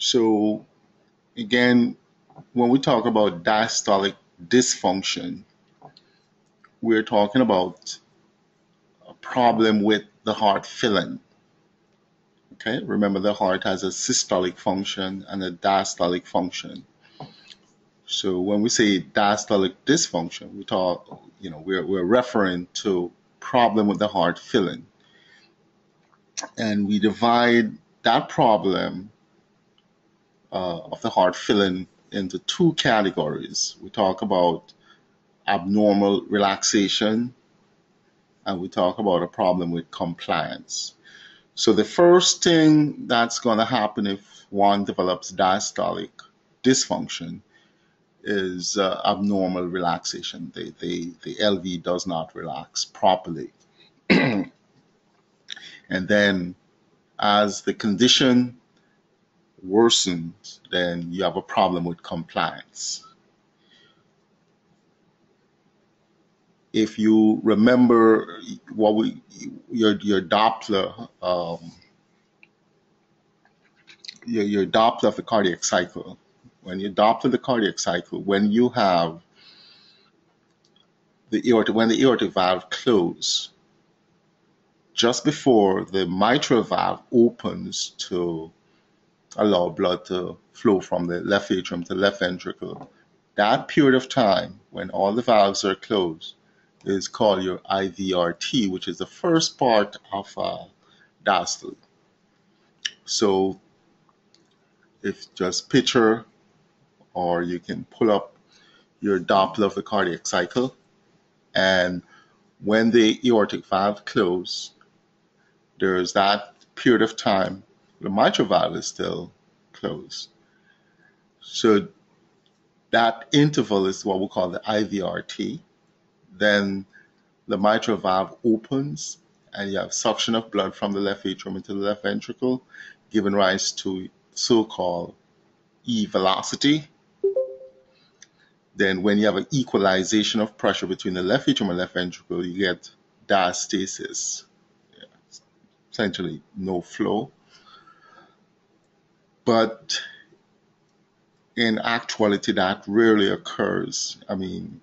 So again, when we talk about diastolic dysfunction, we're talking about a problem with the heart filling. Okay, remember the heart has a systolic function and a diastolic function. So when we say diastolic dysfunction, we talk, we're referring to problem with the heart filling, and we divide that problem of the heart filling into two categories. We talk about abnormal relaxation, and we talk about a problem with compliance. So the first thing that's going to happen if one develops diastolic dysfunction is abnormal relaxation. The LV does not relax properly. And then as the condition worsens, then you have a problem with compliance. If you remember your Doppler, your Doppler of the cardiac cycle, when you Doppler the cardiac cycle, when you have when the aortic valve closes, just before the mitral valve opens to allow blood to flow from the left atrium to the left ventricle, that period of time when all the valves are closed is called your IVRT, which is the first part of diastole. So if just picture, or you can pull up your Doppler of the cardiac cycle, and when the aortic valve closes, there's that period of time the mitral valve is still closed. So that interval is what we call the IVRT. Then the mitral valve opens and you have suction of blood from the left atrium into the left ventricle, giving rise to so-called E velocity. Then when you have an equalization of pressure between the left atrium and left ventricle, you get diastasis, essentially no flow. But in actuality, that rarely occurs. I mean,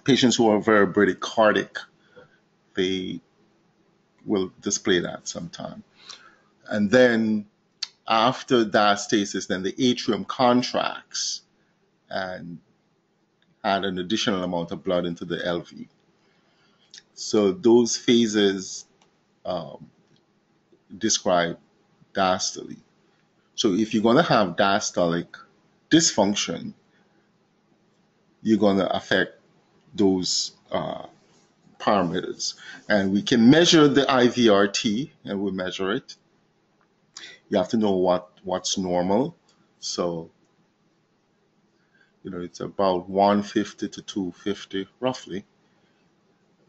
patients who are very bradycardic, they will display that sometime. And then after diastasis, then the atrium contracts and add an additional amount of blood into the LV. So those phases describe diastole. So if you're going to have diastolic dysfunction, you're going to affect those parameters. And we can measure the IVRT, and we measure it. You have to know what's normal. So, it's about 150 to 250 roughly.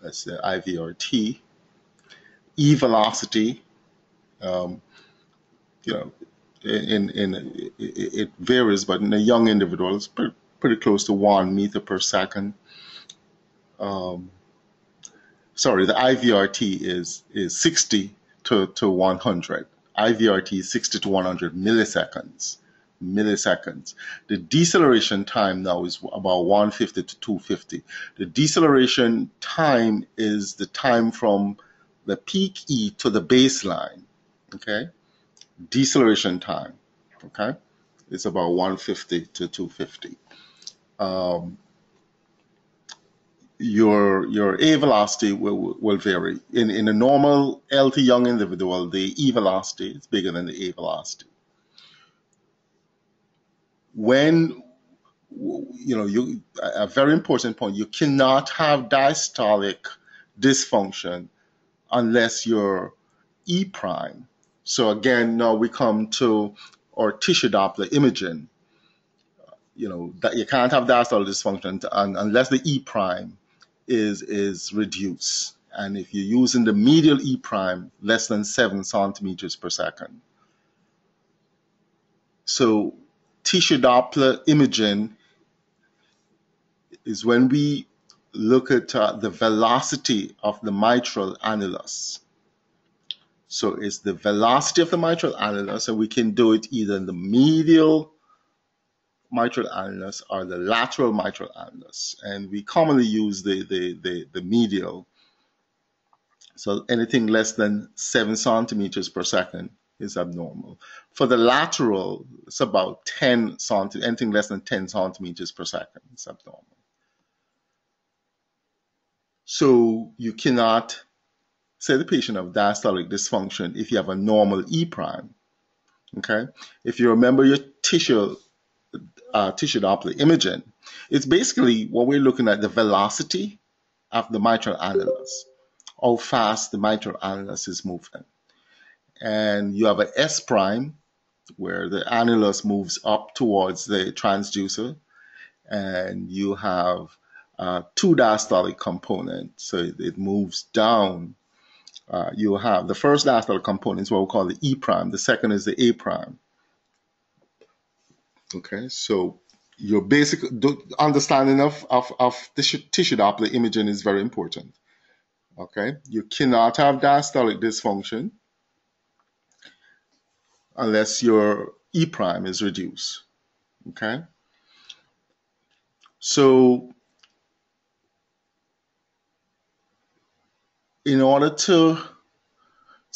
That's the IVRT. E velocity, it varies, but in a young individual, it's pretty close to 1 meter per second. Sorry, the IVRT is 60 to 100. IVRT is 60 to 100 milliseconds. The deceleration time now is about 150 to 250. The deceleration time is the time from the peak E to the baseline. Okay, deceleration time. Okay, it's about 150 to 250. Your A velocity will vary. In a normal healthy young individual, the E velocity is bigger than the A velocity. When a very important point, you cannot have diastolic dysfunction unless you're E prime. So again, now we come to our tissue Doppler imaging. That you can't have diastolic dysfunction unless the E prime is reduced. And if you're using the medial E prime, less than 7 centimeters per second. So tissue Doppler imaging is when we look at the velocity of the mitral annulus. So it's the velocity of the mitral annulus, and we can do it either in the medial mitral annulus or the lateral mitral annulus. And we commonly use the medial. So anything less than 7 centimeters per second is abnormal. For the lateral, it's about 10 centimeters, anything less than 10 centimeters per second is abnormal. So you cannot say the patient of diastolic dysfunction if you have a normal E prime. Okay, if you remember your tissue Doppler imaging, it's basically what we're looking at, the velocity of the mitral annulus, how fast the mitral annulus is moving. And you have an S prime where the annulus moves up towards the transducer, and you have two diastolic components, so it moves down. You have the first diastolic component is what we call the E prime, the second is the A prime. Okay, so your basic understanding of tissue Doppler imaging is very important. Okay, you cannot have diastolic dysfunction unless your E prime is reduced. Okay, so in order to,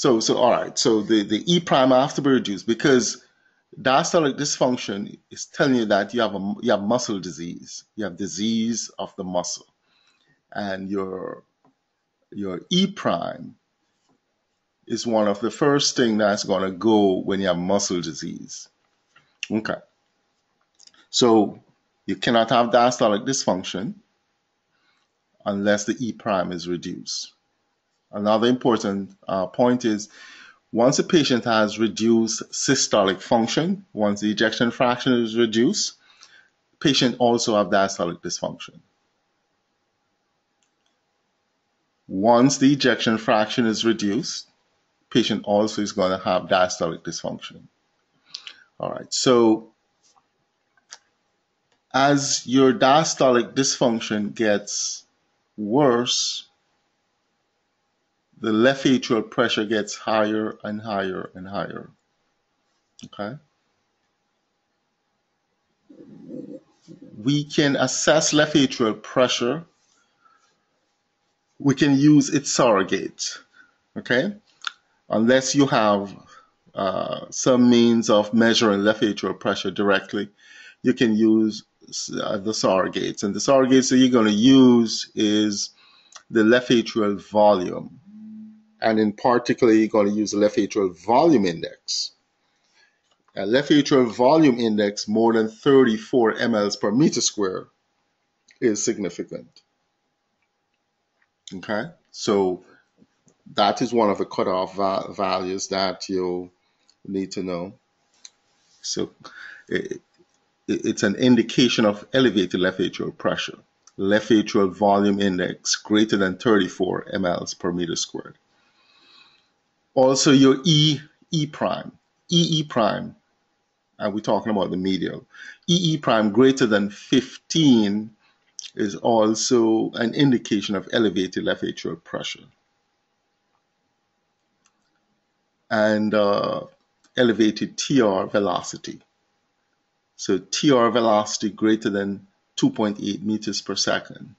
all right, so the E prime has to be reduced because diastolic dysfunction is telling you that you have muscle disease. You have disease of the muscle, and your E prime is one of the first thing that's going to go when you have muscle disease. Okay, so you cannot have diastolic dysfunction unless the E prime is reduced. Another important point is once a patient has reduced systolic function, once the ejection fraction is reduced, patient also have diastolic dysfunction. Once the ejection fraction is reduced, patient also is going to have diastolic dysfunction. All right, so as your diastolic dysfunction gets worse, the left atrial pressure gets higher and higher and higher. Okay? We can assess left atrial pressure. We can use its surrogate. Okay? Unless you have some means of measuring left atrial pressure directly, you can use the surrogates. And the surrogates that you're going to use is the left atrial volume. And in particular, you're going to use the left atrial volume index. A left atrial volume index more than 34 mLs per meter square is significant. Okay, so that is one of the cutoff values that you need to know. So it's an indication of elevated left atrial pressure. Left atrial volume index greater than 34 mLs per meter squared. Also your E prime, EE prime, and we're talking about the medial. EE prime greater than 15 is also an indication of elevated left atrial pressure. And elevated TR velocity. So TR velocity greater than 2.8 meters per second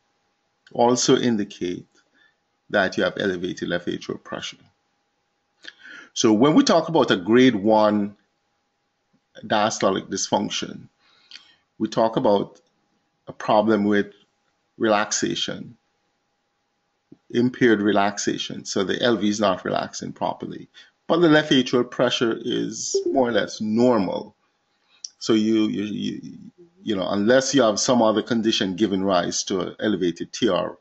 also indicate that you have elevated left atrial pressure. So when we talk about a grade 1 diastolic dysfunction, we talk about a problem with relaxation, impaired relaxation. So the LV is not relaxing properly, but the left atrial pressure is more or less normal. So you know, unless you have some other condition giving rise to an elevated TR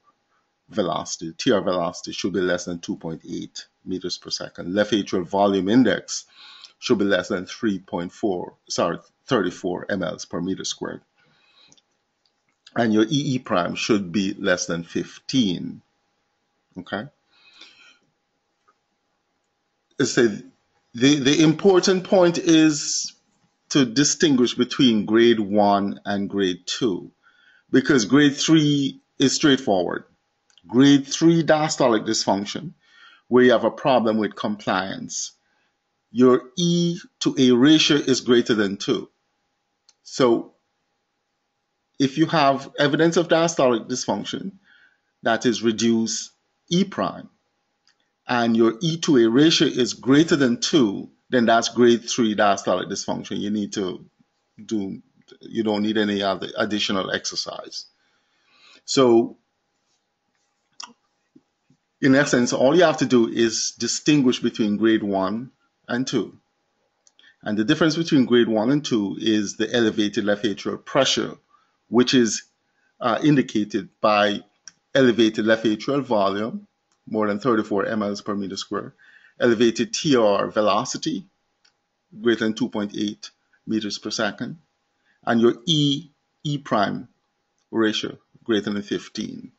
velocity should be less than 2.8 meters per second. Left atrial volume index should be less than 34 mLs per meter squared. And your EE prime should be less than 15. Okay? So the important point is to distinguish between grade 1 and grade 2, because grade 3 is straightforward. Grade 3 diastolic dysfunction, where you have a problem with compliance, your E to A ratio is greater than 2. So if you have evidence of diastolic dysfunction that is reduced E prime, and your E to A ratio is greater than 2, then that's grade 3 diastolic dysfunction. You don't need any other additional exercise. So in essence, all you have to do is distinguish between grade 1 and 2. And the difference between grade 1 and 2 is the elevated left atrial pressure, which is indicated by elevated left atrial volume, more than 34 mLs per meter square, elevated TR velocity, greater than 2.8 meters per second, and your E prime ratio, greater than 15.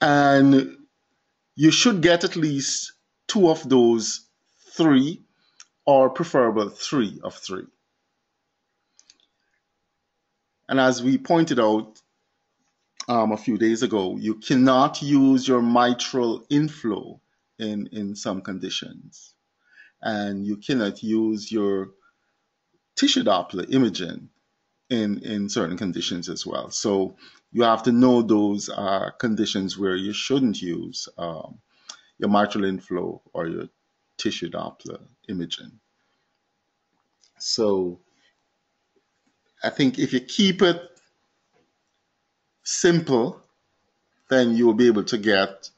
And you should get at least 2 of those 3, or preferable 3 of 3. And as we pointed out a few days ago, you cannot use your mitral inflow in some conditions. And you cannot use your tissue Doppler imaging in certain conditions as well. So you have to know those conditions where you shouldn't use your mitral inflow or your tissue Doppler imaging. So I think if you keep it simple, then you'll be able to get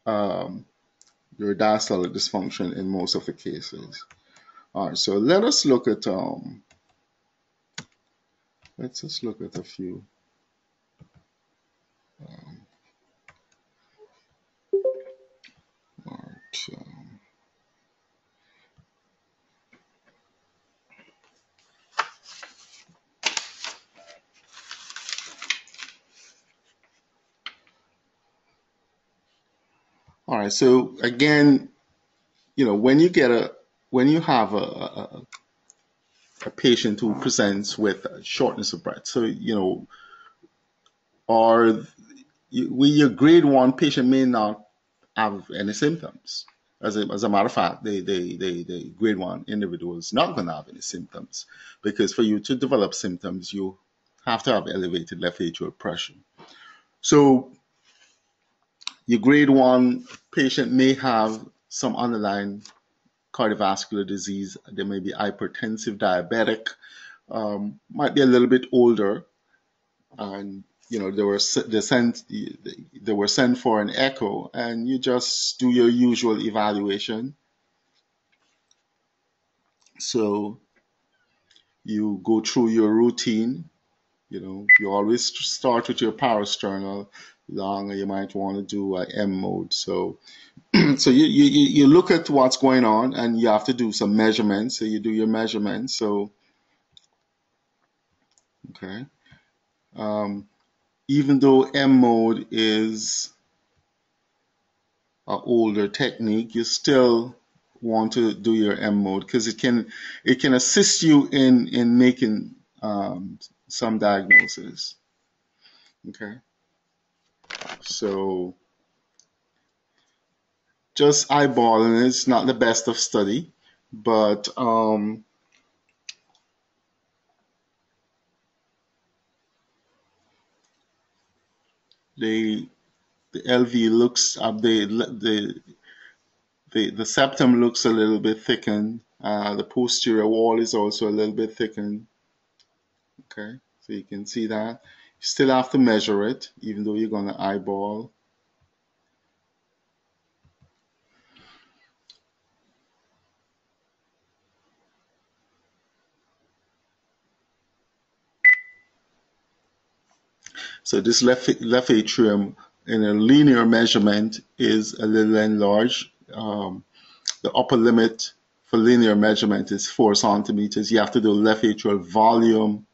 your diastolic dysfunction in most of the cases. All right, so let us look at let's just look at a few. All right. All right, so again, when you have a patient who presents with shortness of breath, so or your grade 1 patient may not have any symptoms. As a matter of fact, the grade 1 individual is not going to have any symptoms, because for you to develop symptoms, you have to have elevated left atrial pressure. So your grade 1 patient may have some underlying cardiovascular disease. They may be hypertensive, diabetic, might be a little bit older, and they were sent for an echo, and you just do your usual evaluation. So you go through your routine. You always start with your parasternal lung, or you might want to do a M mode. So you look at what's going on, and you have to do some measurements. So you do your measurements. So okay. Even though M mode is an older technique, you still want to do your M mode, because it can assist you in making some diagnosis. Okay, so just eyeballing it's not the best of study, but the LV looks up, the septum looks a little bit thickened. The posterior wall is also a little bit thickened. Okay, so you can see that. You still have to measure it, even though you're going to eyeball. So this left atrium in a linear measurement is a little enlarged. The upper limit for linear measurement is 4 centimeters. You have to do left atrial volume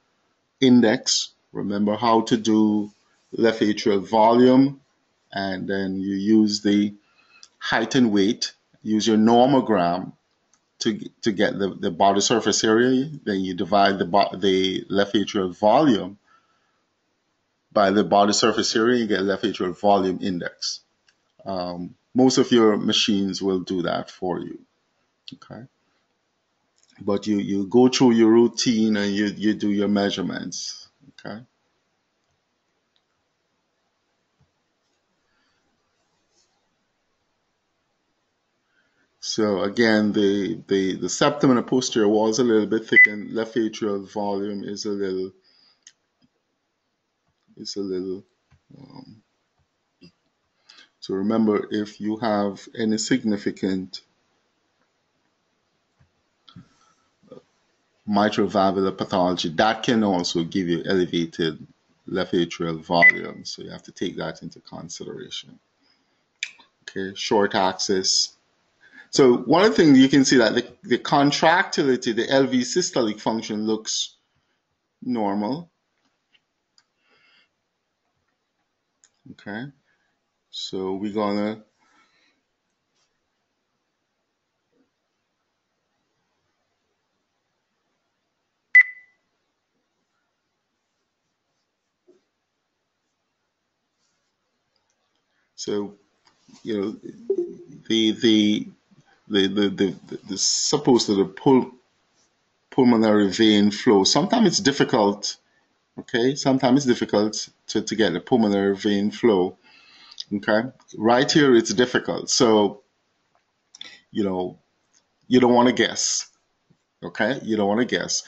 index. Remember how to do left atrial volume, and then you use the height and weight. Use your nomogram to get the body surface area. Then you divide the left atrial volume by the body surface area, you get left atrial volume index. Most of your machines will do that for you. Okay. But you go through your routine and you do your measurements. Okay. So again, the septum and the posterior wall is a little bit thick, and left atrial volume is a little. Um, so remember, if you have any significant mitral valvular pathology, that can also give you elevated left atrial volume. So you have to take that into consideration. Okay, short axis. So one of the things you can see that the contractility, the LV systolic function looks normal. Okay, so we're gonna so you know the supposed to the pulmonary vein flow. Sometimes it's difficult. Okay, sometimes it's difficult to get the pulmonary vein flow. Okay, right here it's difficult. So you know you don't want to guess. Okay, you don't want to guess.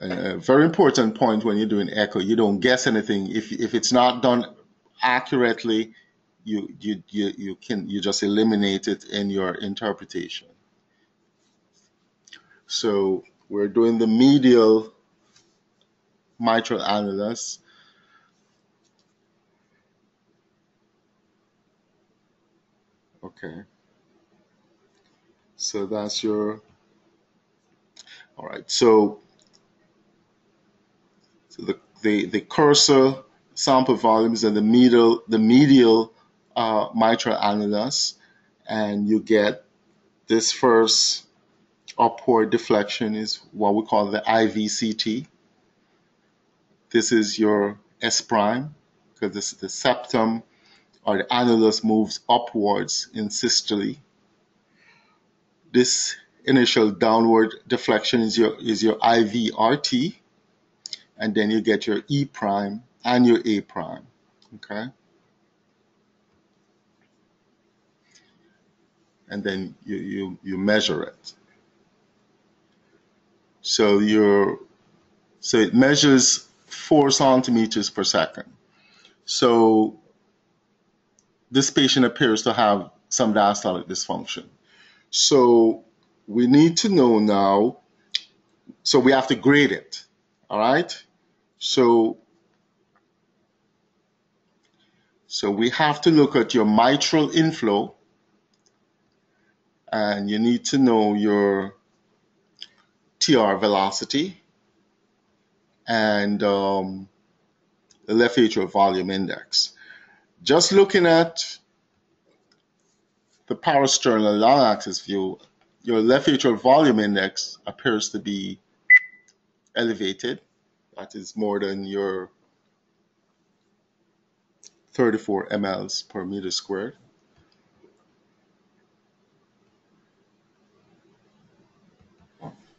Very important point when you're doing echo. You don't guess anything. If it's not done accurately, you just eliminate it in your interpretation. So we're doing the medial mitral annulus. Okay. So that's your, all right. So the cursor sample volumes and the medial mitral annulus, and you get this first upward deflection is what we call the IVCT. This is your S prime, because this the septum or the annulus moves upwards in systole. This initial downward deflection is your IVRT, and then you get your E prime and your A prime. Okay, and then you measure it. So it measures 4 centimeters per second. So this patient appears to have some diastolic dysfunction. So we need to know now. So we have to grade it. All right. So we have to look at your mitral inflow, and you need to know your TR velocity and the left atrial volume index. Just looking at the parasternal long axis view, your left atrial volume index appears to be elevated. That is more than your 34 mLs per meter squared.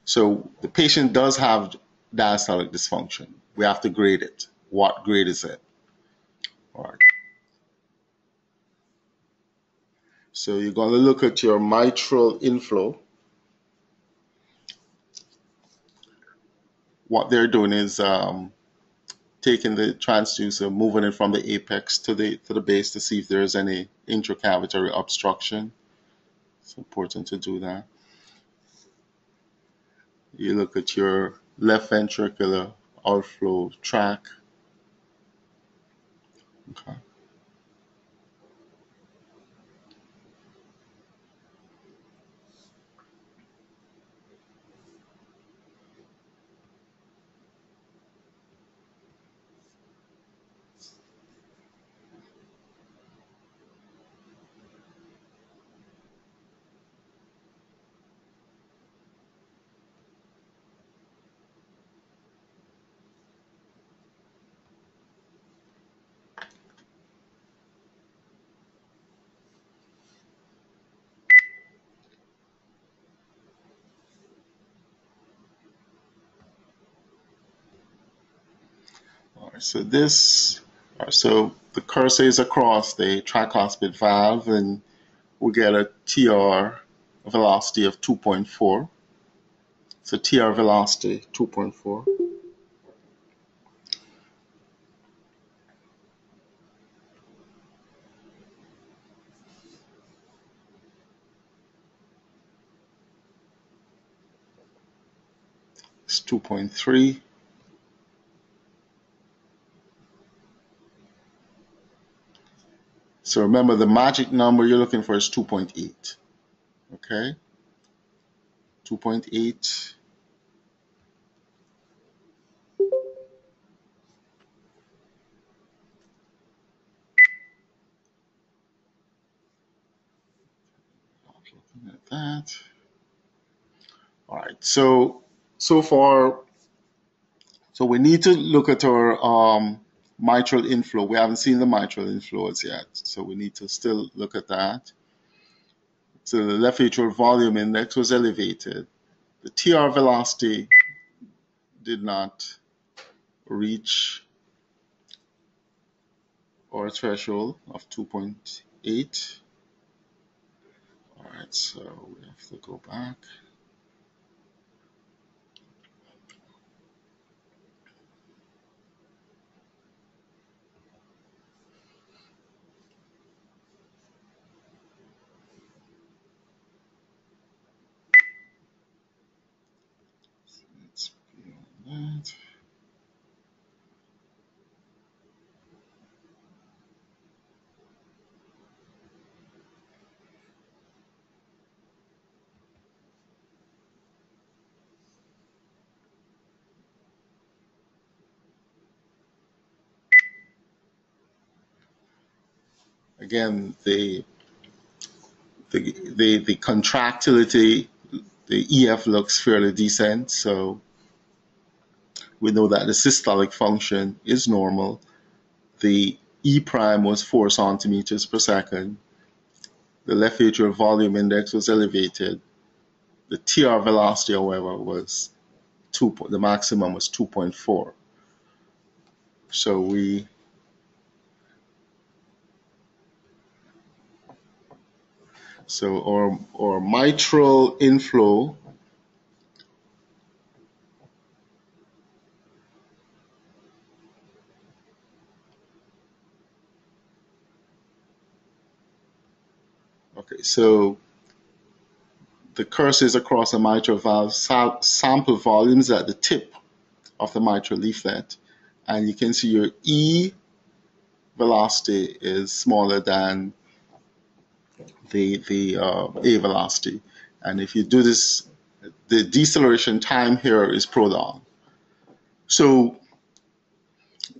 So the patient does have diastolic dysfunction. We have to grade it. What grade is it? All right. So you're going to look at your mitral inflow. What they're doing is taking the transducer, moving it from the apex to the base to see if there's any intracavitary obstruction. It's important to do that. You look at your left ventricular outflow tract. Okay. So this, so the cursor is across the tricuspid valve, and we get a TR velocity of 2.4. So TR velocity 2.4. It's 2.3. So remember, the magic number you're looking for is 2.8. Okay? 2.8. Looking at that. All right. So far, so we need to look at our mitral inflow. We haven't seen the mitral inflows yet, so we need to still look at that. So the left atrial volume index was elevated. The TR velocity did not reach our threshold of 2.8. All right, so we have to go back. Let's be on that. Again, the contractility, the EF looks fairly decent, so we know that the systolic function is normal. The E prime was 4 centimeters per second. The left atrial volume index was elevated. The TR velocity, however, was the maximum was 2.4. So our mitral inflow okay, so the cursor is across the mitral valve, sample volumes at the tip of the mitral leaflet, and you can see your E velocity is smaller than the A velocity. And if you do this, the deceleration time here is prolonged. So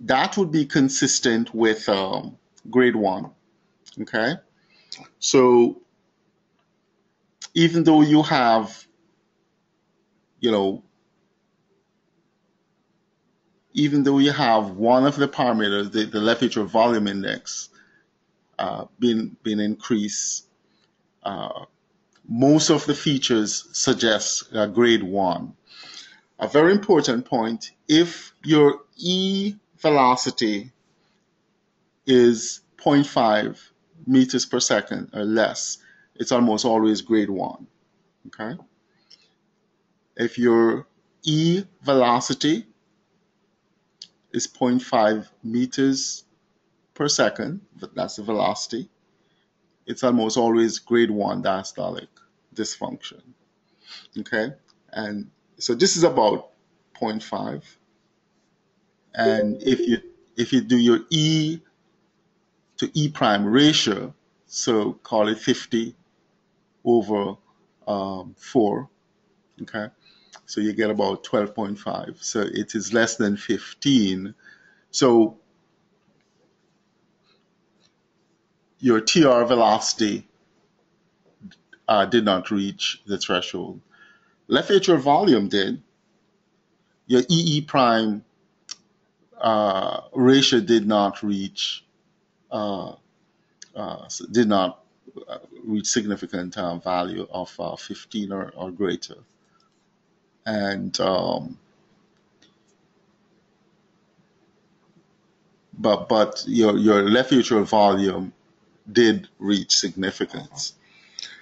that would be consistent with grade 1. Okay? So even though you have, even though you have one of the parameters, the left atrial volume index, being increased, most of the features suggest grade 1. A very important point, if your E velocity is 0.5 meters per second or less, it's almost always grade 1. Okay? If your E velocity is 0.5 meters per second, that's the velocity, it's almost always grade 1 diastolic dysfunction. Okay? And so this is about 0.5. And if you do your E to E prime ratio, so call it 50 over 4, okay? So you get about 12.5. So it is less than 15. So your TR velocity did not reach the threshold. Left atrial volume did. Your EE prime ratio did not reach did not reach significant value of 15 or greater. And but your left atrial volume did reach significance.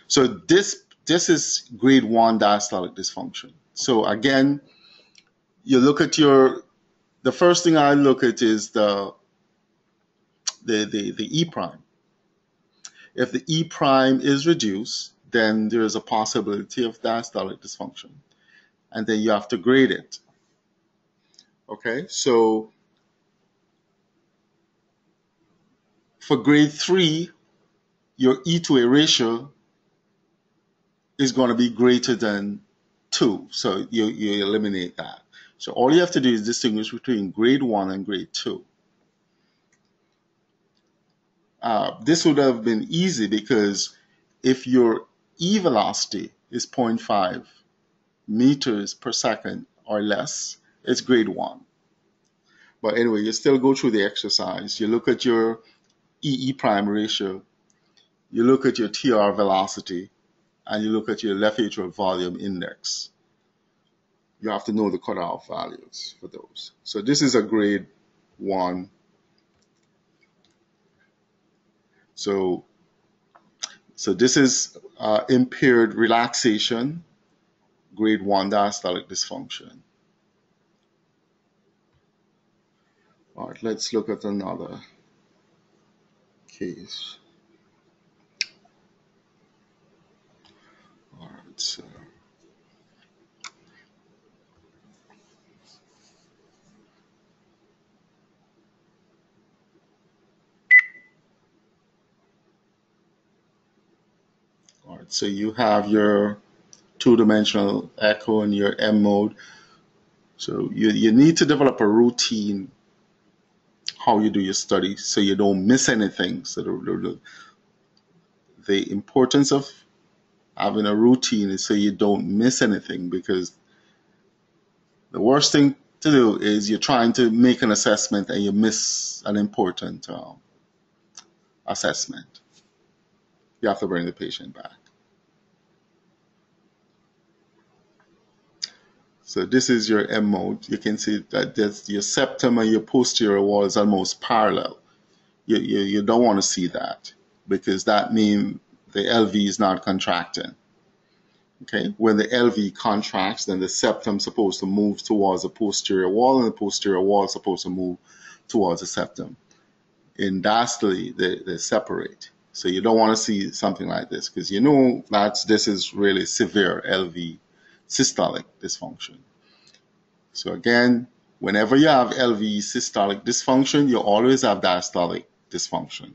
So this is grade 1 diastolic dysfunction. So again, you look at the first thing I look at is the E prime. If the E prime is reduced, then there is a possibility of diastolic dysfunction, and then you have to grade it. Okay, so for grade 3, your E to A ratio is going to be greater than 2, so you eliminate that. So all you have to do is distinguish between grade 1 and grade 2. This would have been easy because if your E velocity is 0.5 meters per second or less, it's grade 1. But anyway, you still go through the exercise. You look at your E prime ratio, you look at your TR velocity, and you look at your left atrial volume index. You have to know the cutoff values for those. So this is a grade 1. So this is impaired relaxation, grade 1 diastolic dysfunction. All right, let's look at another case. All right, so so you have your two-dimensional echo in your M mode. So you need to develop a routine how you do your study so you don't miss anything. So the importance of having a routine is so you don't miss anything, because the worst thing to do is you're trying to make an assessment and you miss an important assessment. You have to bring the patient back. So this is your M mode. You can see that your septum and your posterior wall is almost parallel. You don't want to see that, because that means the LV is not contracting. Okay, when the LV contracts, then the septum is supposed to move towards the posterior wall, and the posterior wall is supposed to move towards the septum. In diastole, they separate. So you don't want to see something like this, because you know that this is really severe LV systolic dysfunction. So again, whenever you have LV systolic dysfunction, you always have diastolic dysfunction.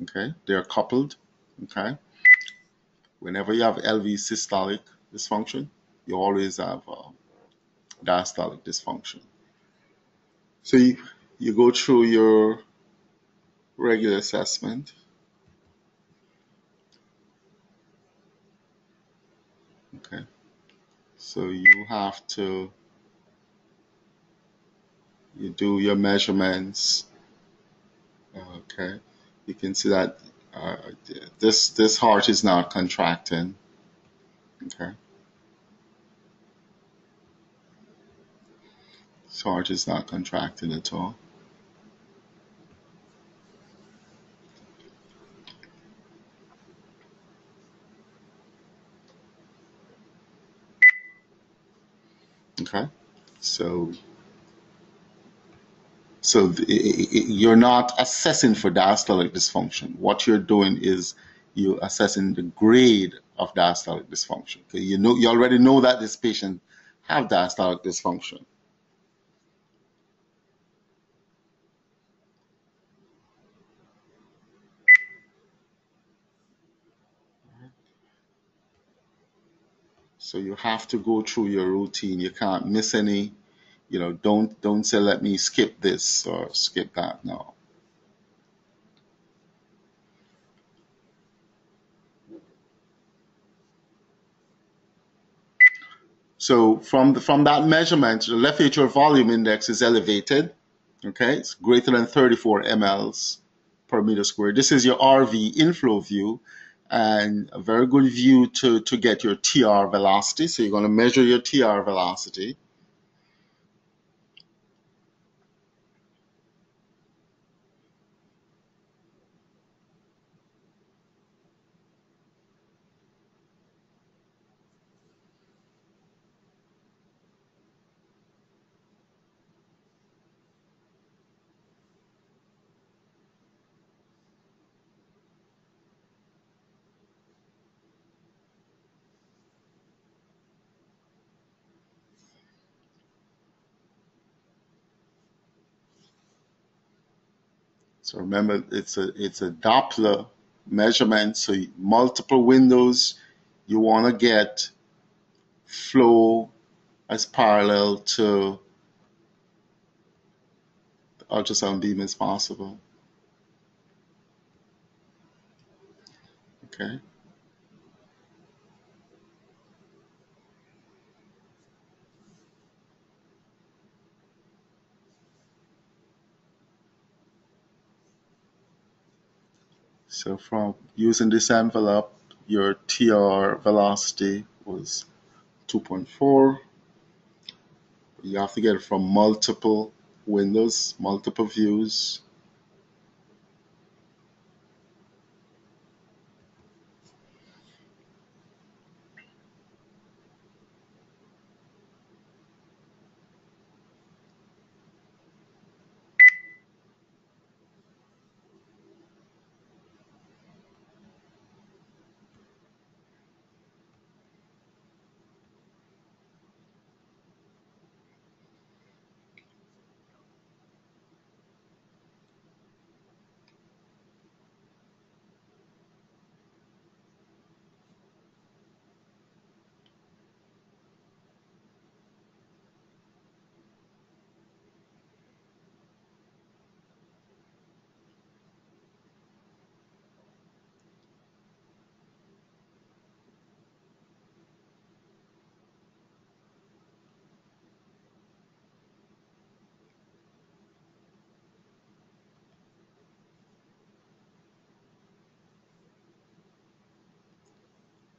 Okay, they're coupled. Okay, whenever you have LV systolic dysfunction, you always have diastolic dysfunction. So you go through your regular assessment. Okay, so you have to, you do your measurements. Okay, you can see that this heart is not contracting. Okay, this heart is not contracting at all. Okay, so you're not assessing for diastolic dysfunction. What you're doing is you're assessing the grade of diastolic dysfunction. Okay? You already know that this patient have diastolic dysfunction. So you have to go through your routine. You can't miss any. You know, don't say, let me skip this or skip that. No. So from that measurement, the left atrial volume index is elevated. Okay, it's greater than 34 mLs per meter squared. This is your RV inflow view, and a very good view to get your TR velocity. So you're going to measure your TR velocity. So remember, it's a Doppler measurement. So multiple windows, you want to get flow as parallel to the ultrasound beam as possible. Okay. So from using this envelope, your TR velocity was 2.4. You have to get it from multiple windows, multiple views.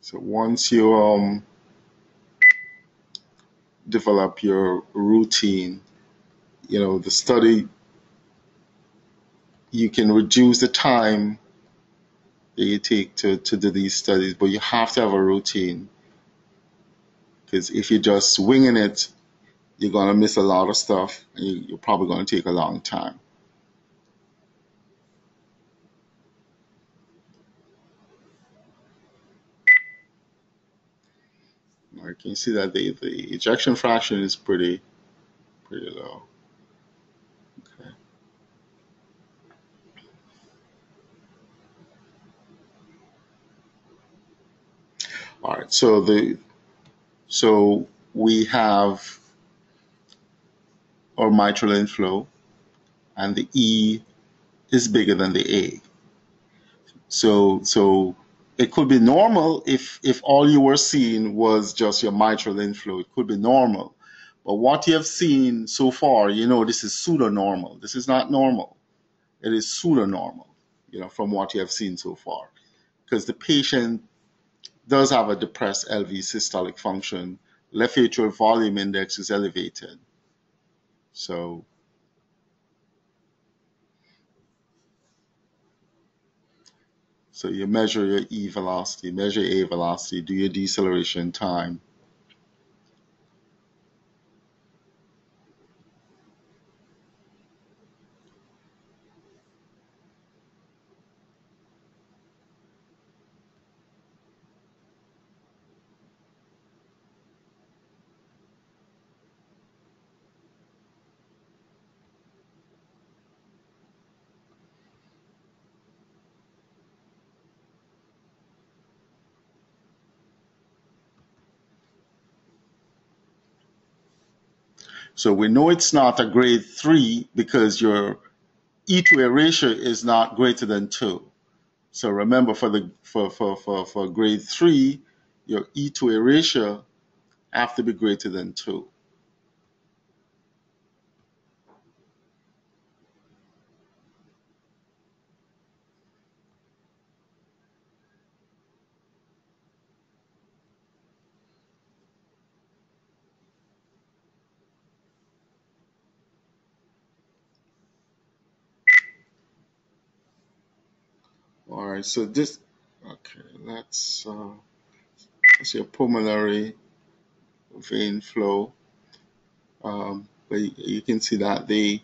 So once you develop your routine, the study, you can reduce the time that you take to do these studies, but you have to have a routine, because if you're just winging it, you're going to miss a lot of stuff, and you're probably going to take a long time. Now you can see that the ejection fraction is pretty low. Okay. All right. So we have our mitral inflow, and the E is bigger than the A. So it could be normal if all you were seeing was just your mitral inflow. It could be normal. But what you have seen so far, this is pseudo-normal. This is not normal. It is pseudo-normal, from what you have seen so far. Because the patient does have a depressed LV systolic function. Left atrial volume index is elevated. So you measure your E velocity, measure A velocity, do your deceleration time. So we know it's not a grade 3 because your E to A ratio is not greater than 2. So remember, for grade 3, your E to A ratio have to be greater than 2. All right, so that's your pulmonary vein flow. But you can see that the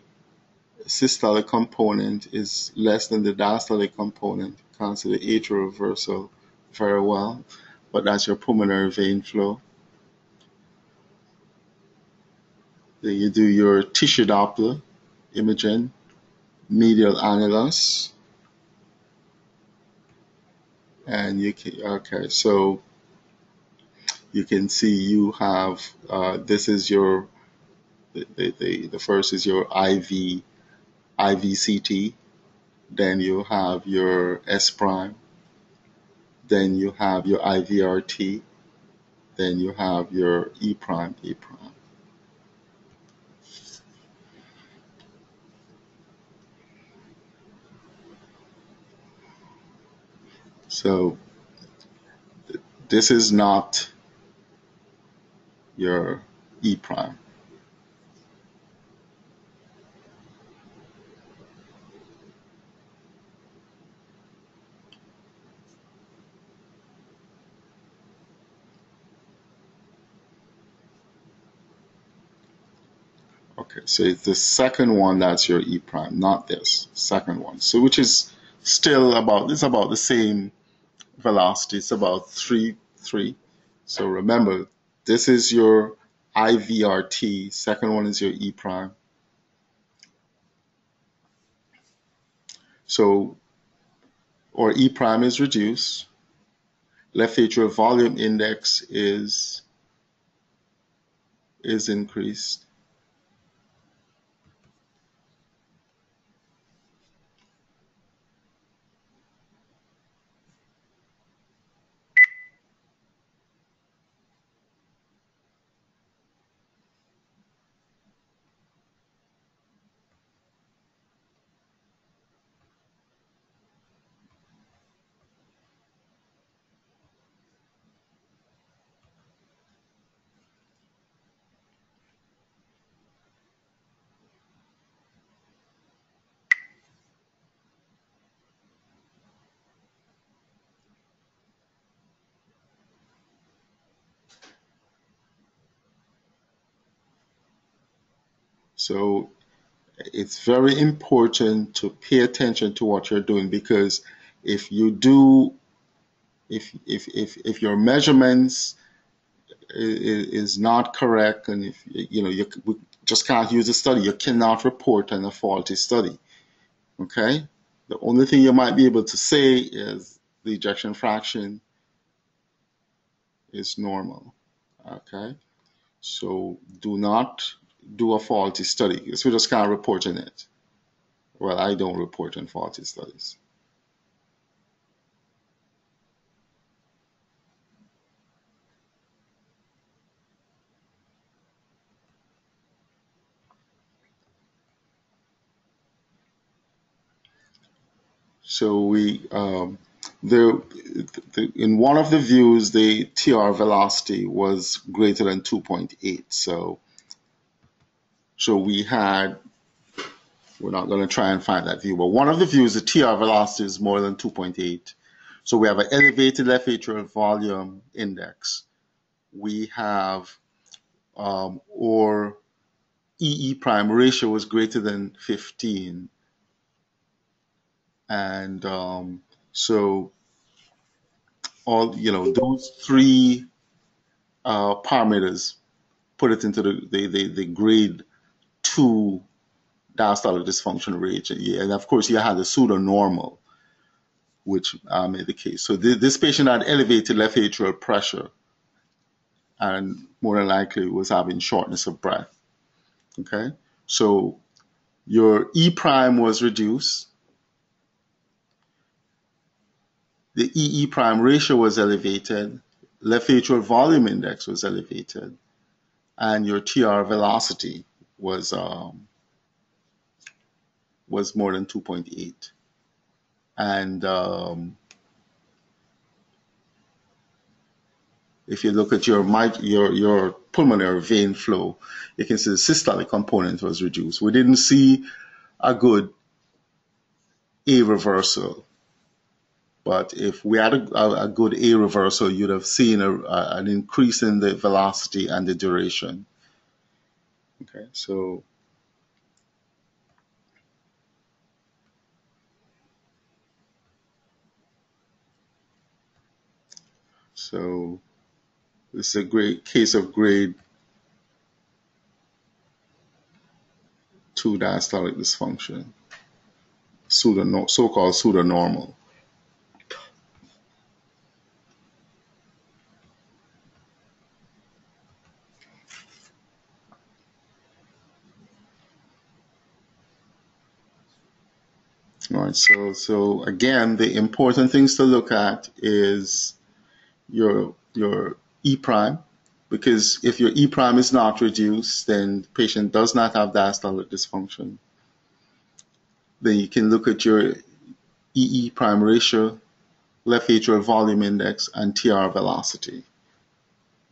systolic component is less than the diastolic component. You can't see the atrial reversal very well, but that's your pulmonary vein flow. Then you do your tissue Doppler imaging. medial annulus, and you can, okay, so you can see you have, this is your, the first is your IVCT, then you have your S prime, then you have your IVRT, then you have your E prime, E prime. So this is not your E prime. Okay, so it's the second one that's your E prime, not this second one. So which is still about, it's about the same velocity. It's about 3. So remember, this is your IVRT, second one is your E prime. So, or E prime is reduced, left atrial volume index is increased. So it's very important to pay attention to what you're doing, because if you do, if your measurements is not correct, and if you know you just can't use a study, you cannot report on a faulty study. Okay, the only thing you might be able to say is the ejection fraction is normal. Okay, so do not do a faulty study, because we just can't report on it. Well, I don't report on faulty studies. So we in one of the views, the TR velocity was greater than 2.8. So we had, we're not going to try and find that view, but one of the views, the TR velocity is more than 2.8. So we have an elevated left atrial volume index. We have, or EE prime ratio was greater than 15. And so all, those three parameters put it into the grade 2 diastolic dysfunction range. Yeah, and of course, you had the pseudo normal, which made the case. So this patient had elevated left atrial pressure and more than likely was having shortness of breath. Okay, so your E prime was reduced, the EE prime ratio was elevated, left atrial volume index was elevated, and your TR velocity was more than 2.8. And if you look at your pulmonary vein flow, you can see the systolic component was reduced. We didn't see a good A reversal, but if we had a good A reversal, you'd have seen an increase in the velocity and the duration. Okay, so this is a great case of grade 2 diastolic dysfunction. so-called pseudonormal. All right, so again, the important things to look at is your E prime, because if your E prime is not reduced, then the patient does not have diastolic dysfunction. Then you can look at your EE prime ratio, left atrial volume index, and TR velocity.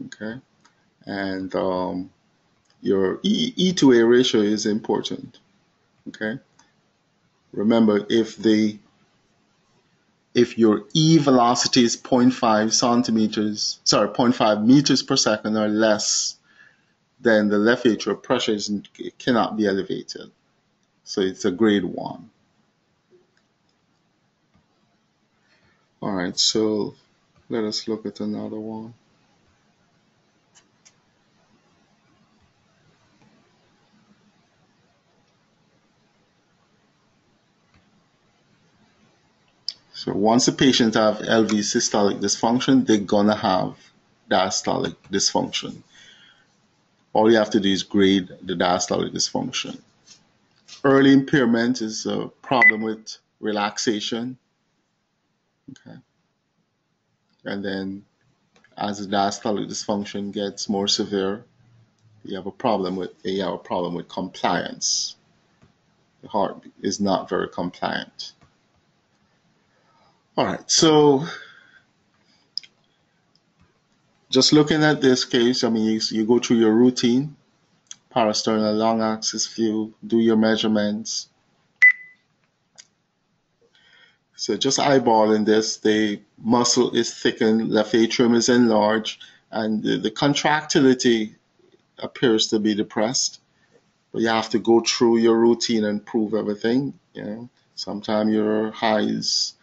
Okay, and your E to A ratio is important. Okay, remember if your E velocity is 0.5 meters per second or less, then the left atrial pressure cannot be elevated. So it's a grade 1. All right, so let us look at another one. So once the patient have LV systolic dysfunction, they're gonna have diastolic dysfunction. All you have to do is grade the diastolic dysfunction. Early impairment is a problem with relaxation. Okay. And then as the diastolic dysfunction gets more severe, you have a problem with compliance. The heart is not very compliant. All right, so just looking at this case, I mean, you go through your routine, parasternal long axis view, do your measurements. So just eyeballing this, the muscle is thickened, left atrium is enlarged, and the contractility appears to be depressed. But you have to go through your routine and prove everything. You know, sometimes your highs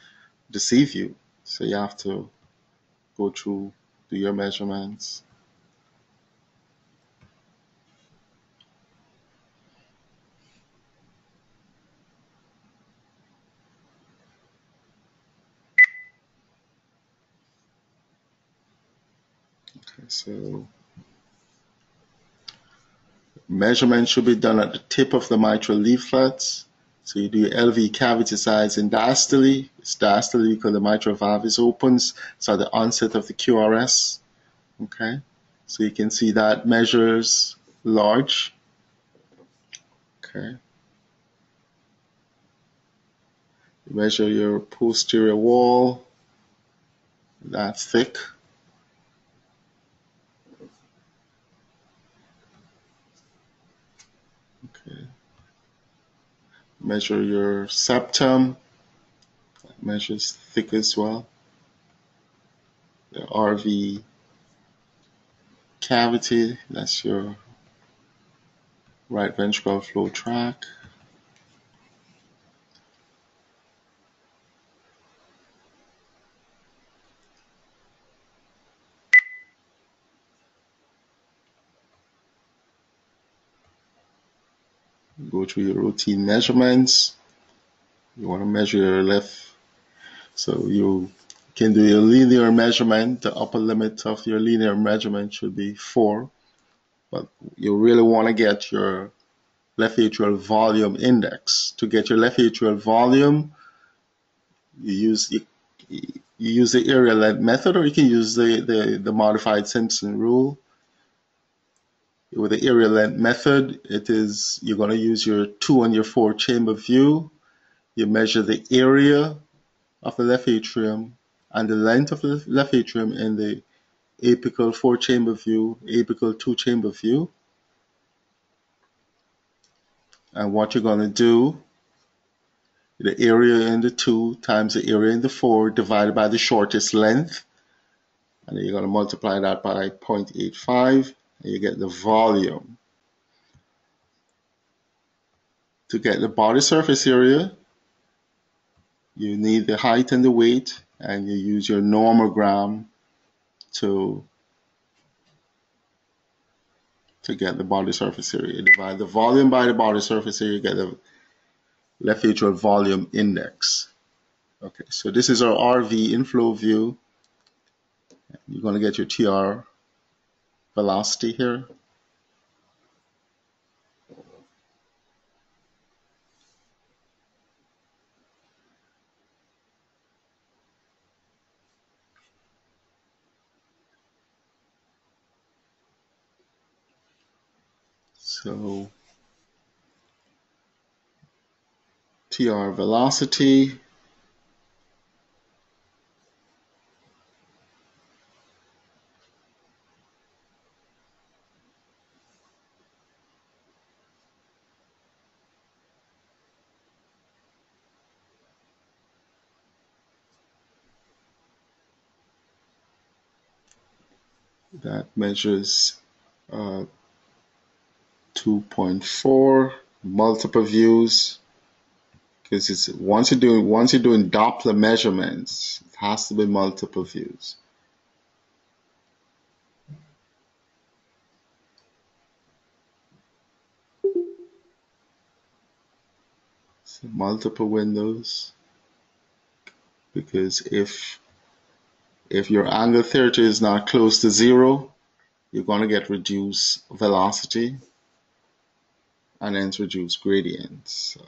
deceive you, so you have to go through, do your measurements. Okay, so measurement should be done at the tip of the mitral leaflets. So you do your LV cavity size in diastole. It's diastole because the mitral valve is open. So at the onset of the QRS. Okay, so you can see that measures large. Okay. You measure your posterior wall. That's thick. Okay. Measure your septum. That measures thick as well. The RV cavity, that's your right ventricular flow tract. Go through your routine measurements. You want to measure your left, so you can do your linear measurement. The upper limit of your linear measurement should be 4, but you really want to get your left atrial volume index. To get your left atrial volume, you use the area length method, or you can use the modified Simpson rule. With the area length method, you're going to use your 2 and your 4 chamber view. You measure the area of the left atrium and the length of the left atrium in the apical 4 chamber view, apical 2 chamber view. And what you're going to do, the area in the 2 times the area in the 4 divided by the shortest length. And then you're going to multiply that by 0.85, and you get the volume. To get the body surface area, you need the height and the weight, and you use your nomogram to get the body surface area. You divide the volume by the body surface area, you get left atrial volume index. Okay, so this is our RV inflow view. You're going to get your TR velocity here. So TR velocity, that measures 2.4, multiple views, because it's once you're doing Doppler measurements, it has to be multiple views. So multiple windows, because if your angle theta is not close to zero, you're going to get reduced velocity and hence reduced gradient. So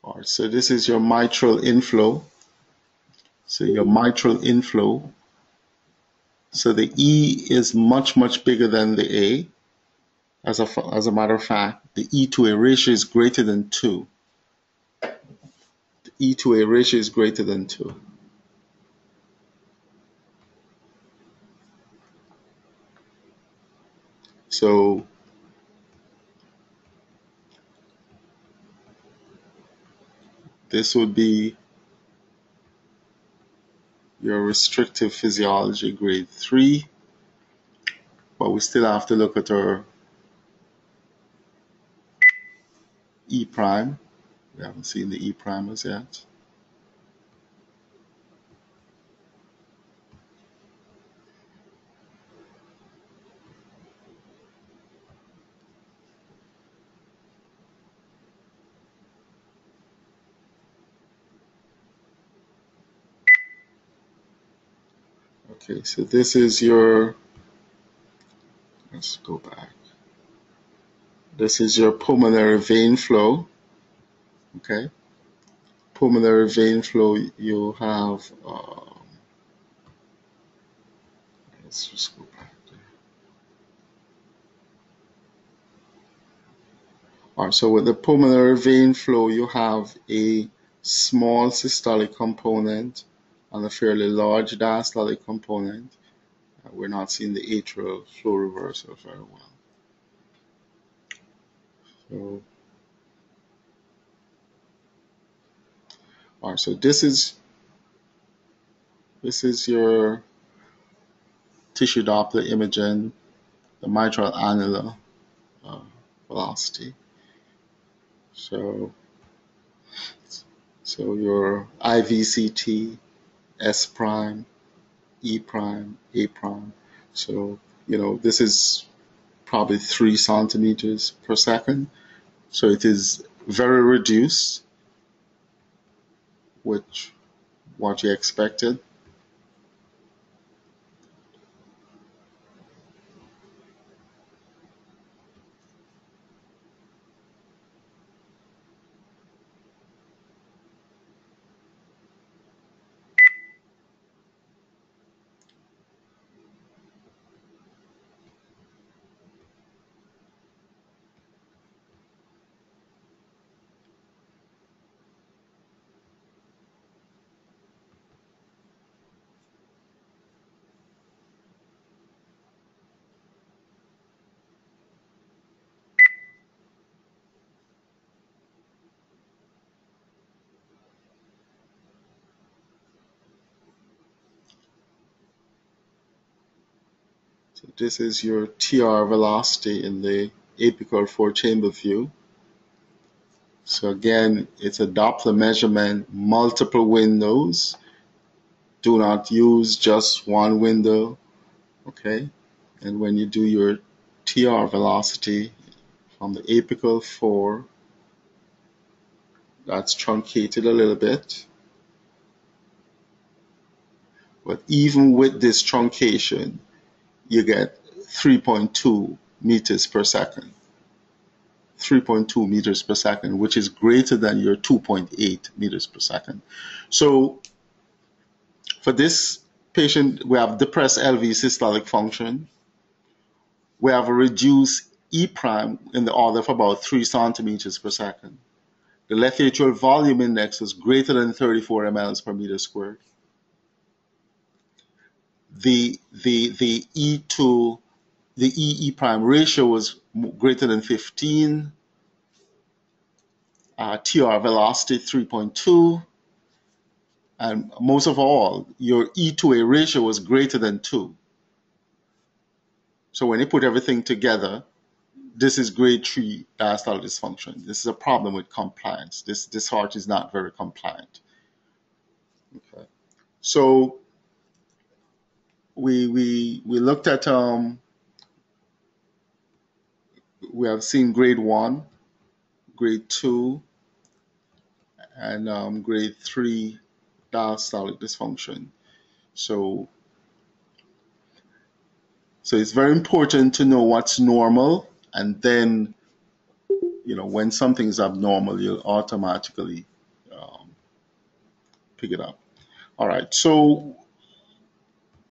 all right, so this is your mitral inflow. So your mitral inflow. So the E is much, much bigger than the A. As a matter of fact, the E to A ratio is greater than 2. The E to A ratio is greater than 2. So this would be your restrictive physiology grade 3, but we still have to look at our E prime. We haven't seen the E primers yet. Okay, so this is your, let's go back. This is your pulmonary vein flow. Okay, pulmonary vein flow, you have, let's just go back there. All right, so with the pulmonary vein flow, you have a small systolic component and a fairly large diastolic component. We're not seeing the atrial flow reversal very well. So, all right, so this is your tissue Doppler imaging the mitral annular velocity. So your IVCT, S prime, E prime, A prime. So, this is probably 3 centimeters per second. So it is very reduced, which what you expected. So this is your TR velocity in the apical 4-chamber view. So again, it's a Doppler measurement, multiple windows. Do not use just one window, okay? And when you do your TR velocity from the apical 4, that's truncated a little bit. But even with this truncation, you get 3.2 meters per second. 3.2 meters per second, which is greater than your 2.8 meters per second. So for this patient, we have depressed LV systolic function. We have a reduced E prime in the order of about 3 centimeters per second. The left atrial volume index was greater than 34 mLs per meter squared. The E to the E prime ratio was greater than 15. TR velocity 3.2. And most of all, your E to A ratio was greater than 2. So when you put everything together, this is grade 3 diastolic dysfunction. This is a problem with compliance. This heart is not very compliant. Okay. So we looked at we have seen grade 1, grade 2, and grade 3 diastolic dysfunction. So it's very important to know what's normal, and then when something is abnormal, you'll automatically pick it up. All right. So